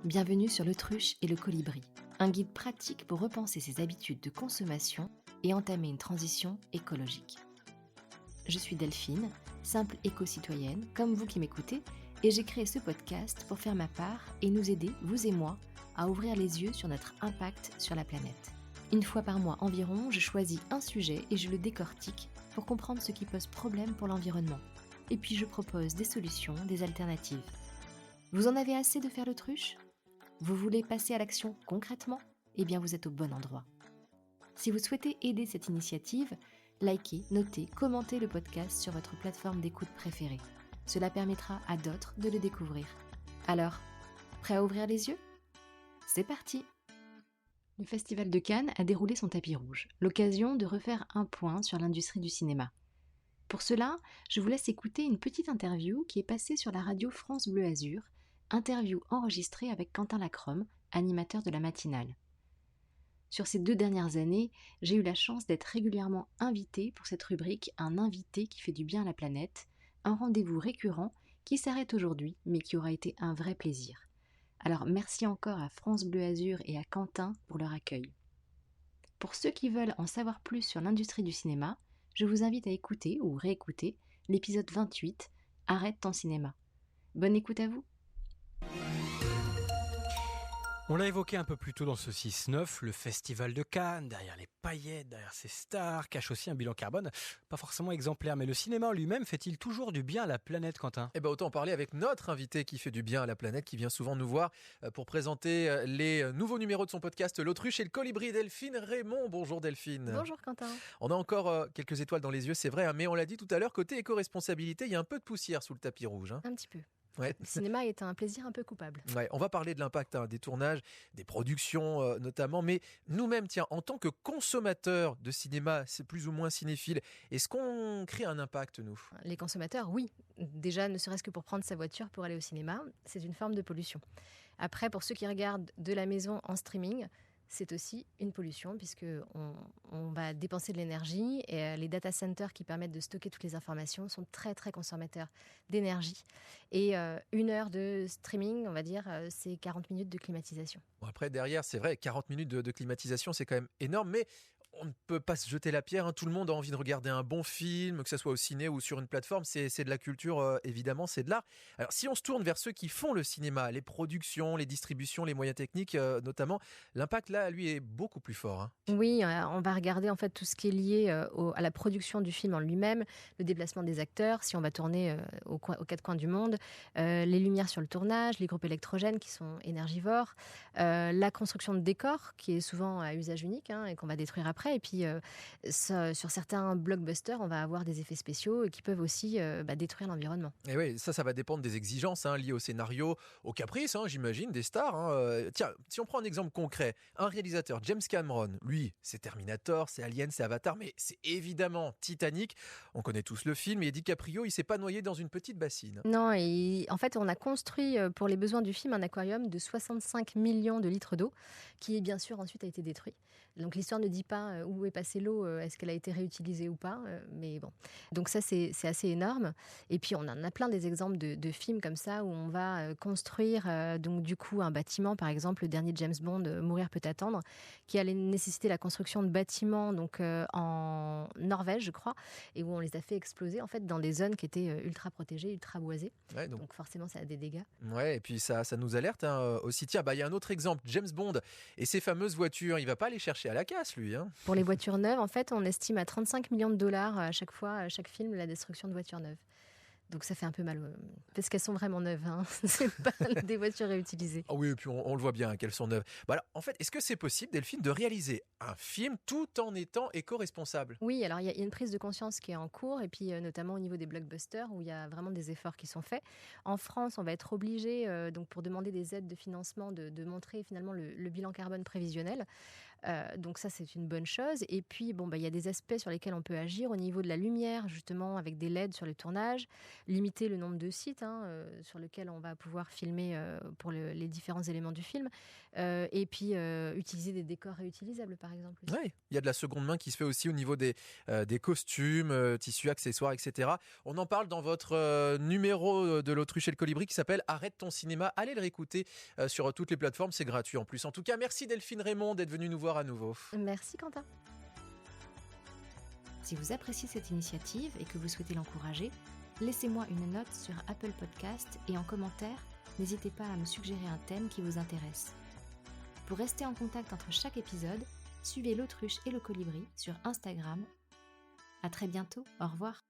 Bienvenue sur l'Autruche et le Colibri, un guide pratique pour repenser ses habitudes de consommation et entamer une transition écologique. Je suis Delphine, simple éco-citoyenne, comme vous qui m'écoutez, et j'ai créé ce podcast pour faire ma part et nous aider, vous et moi, à ouvrir les yeux sur notre impact sur la planète. Une fois par mois environ, je choisis un sujet et je le décortique pour comprendre ce qui pose problème pour l'environnement. Et puis je propose des solutions, des alternatives. Vous en avez assez de faire l'autruche ? Vous voulez passer à l'action concrètement ? Eh bien vous êtes au bon endroit. Si vous souhaitez aider cette initiative, likez, notez, commentez le podcast sur votre plateforme d'écoute préférée. Cela permettra à d'autres de le découvrir. Alors, prêt à ouvrir les yeux ? C'est parti ! Le Festival de Cannes a déroulé son tapis rouge, l'occasion de refaire un point sur l'industrie du cinéma. Pour cela, je vous laisse écouter une petite interview qui est passée sur la radio France Bleu Azur, interview enregistrée avec Quentin Lacrome, animateur de la matinale. Sur ces 2 dernières années, j'ai eu la chance d'être régulièrement invitée pour cette rubrique « Un invité qui fait du bien à la planète », un rendez-vous récurrent qui s'arrête aujourd'hui, mais qui aura été un vrai plaisir. Alors merci encore à France Bleu Azur et à Quentin pour leur accueil. Pour ceux qui veulent en savoir plus sur l'industrie du cinéma, je vous invite à écouter ou réécouter l'épisode 28 « Arrête ton cinéma ». Bonne écoute à vous. On l'a évoqué un peu plus tôt dans ce 6-9, le Festival de Cannes, derrière les paillettes, derrière ses stars, cache aussi un bilan carbone pas forcément exemplaire. Mais le cinéma en lui-même fait-il toujours du bien à la planète, Quentin ? Eh ben autant en parler avec notre invité qui fait du bien à la planète, qui vient souvent nous voir pour présenter les nouveaux numéros de son podcast L'Autruche et le Colibri, Delphine Raymond. Bonjour Delphine. Bonjour Quentin. On a encore quelques étoiles dans les yeux, c'est vrai, mais on l'a dit tout à l'heure, côté éco-responsabilité, il y a un peu de poussière sous le tapis rouge. Un petit peu. Ouais. Le cinéma est un plaisir un peu coupable. Ouais, on va parler de l'impact des tournages, des productions notamment, mais nous-mêmes, tiens, en tant que consommateurs de cinéma, c'est plus ou moins cinéphile, est-ce qu'on crée un impact, nous ? Les consommateurs, oui. Déjà, ne serait-ce que pour prendre sa voiture pour aller au cinéma, c'est une forme de pollution. Après, pour ceux qui regardent de la maison en streaming, c'est aussi une pollution puisqu'on va dépenser de l'énergie et les data centers qui permettent de stocker toutes les informations sont très très consommateurs d'énergie. Et 1 heure de streaming, on va dire, c'est 40 minutes de climatisation. Bon, après, derrière, c'est vrai, 40 minutes de climatisation, c'est quand même énorme, mais on ne peut pas se jeter la pierre. Tout le monde a envie de regarder un bon film, que ce soit au ciné ou sur une plateforme. C'est de la culture, évidemment, c'est de l'art. Alors, si on se tourne vers ceux qui font le cinéma, les productions, les distributions, les moyens techniques notamment, l'impact, là, lui, est beaucoup plus fort. Oui, on va regarder en fait tout ce qui est lié à la production du film en lui-même, le déplacement des acteurs, si on va tourner aux 4 coins du monde, les lumières sur le tournage, les groupes électrogènes qui sont énergivores, la construction de décors qui est souvent à usage unique et qu'on va détruire après. Et puis sur certains blockbusters, on va avoir des effets spéciaux qui peuvent aussi détruire l'environnement. Et oui, ça va dépendre des exigences liées au scénario, au caprice, j'imagine, des stars. Tiens, si on prend un exemple concret, un réalisateur, James Cameron, lui, c'est Terminator, c'est Alien, c'est Avatar, mais c'est évidemment Titanic. On connaît tous le film et DiCaprio, il s'est pas noyé dans une petite bassine. Non, et en fait, on a construit pour les besoins du film un aquarium de 65 millions de litres d'eau qui, bien sûr, ensuite a été détruit. Donc l'histoire ne dit pas où est passée l'eau, est-ce qu'elle a été réutilisée ou pas, mais bon. Donc ça, c'est assez énorme. Et puis, on en a plein des exemples de films comme ça où on va construire donc du coup un bâtiment, par exemple, le dernier James Bond, Mourir peut attendre, qui allait nécessiter la construction de bâtiments donc en Norvège, je crois, et où on les a fait exploser en fait dans des zones qui étaient ultra protégées, ultra boisées. Ouais, donc forcément, ça a des dégâts. Ouais, et puis ça nous alerte aussi. Tiens, il y a un autre exemple, James Bond et ses fameuses voitures. Il va pas les chercher à la casse, lui. Pour les voitures neuves, en fait, on estime à 35 millions de dollars à chaque fois, à chaque film, la destruction de voitures neuves. Donc ça fait un peu mal, parce qu'elles sont vraiment neuves, c'est pas des voitures réutilisées. Ah oui, et puis on le voit bien qu'elles sont neuves. Alors, en fait, est-ce que c'est possible, Delphine, de réaliser un film tout en étant éco-responsable ? Oui, alors il y a une prise de conscience qui est en cours, et puis notamment au niveau des blockbusters, où il y a vraiment des efforts qui sont faits. En France, on va être obligé, donc pour demander des aides de financement, de montrer finalement le bilan carbone prévisionnel. Donc ça, c'est une bonne chose. Et puis, il y a des aspects sur lesquels on peut agir au niveau de la lumière, justement, avec des LED sur le tournage, limiter le nombre de sites sur lesquels on va pouvoir filmer pour les différents éléments du film, et puis utiliser des décors réutilisables, par exemple. Aussi. Oui, il y a de la seconde main qui se fait aussi au niveau des costumes, tissus, accessoires, etc. On en parle dans votre numéro de l'Autruche et le Colibri qui s'appelle Arrête ton cinéma. Allez le réécouter sur toutes les plateformes, c'est gratuit en plus. En tout cas, merci Delphine Raymond d'être venue nous voir à nouveau. Merci Quentin. Si vous appréciez cette initiative et que vous souhaitez l'encourager, laissez-moi une note sur Apple Podcast et en commentaire, n'hésitez pas à me suggérer un thème qui vous intéresse. Pour rester en contact entre chaque épisode, suivez l'Autruche et le Colibri sur Instagram. À très bientôt, au revoir.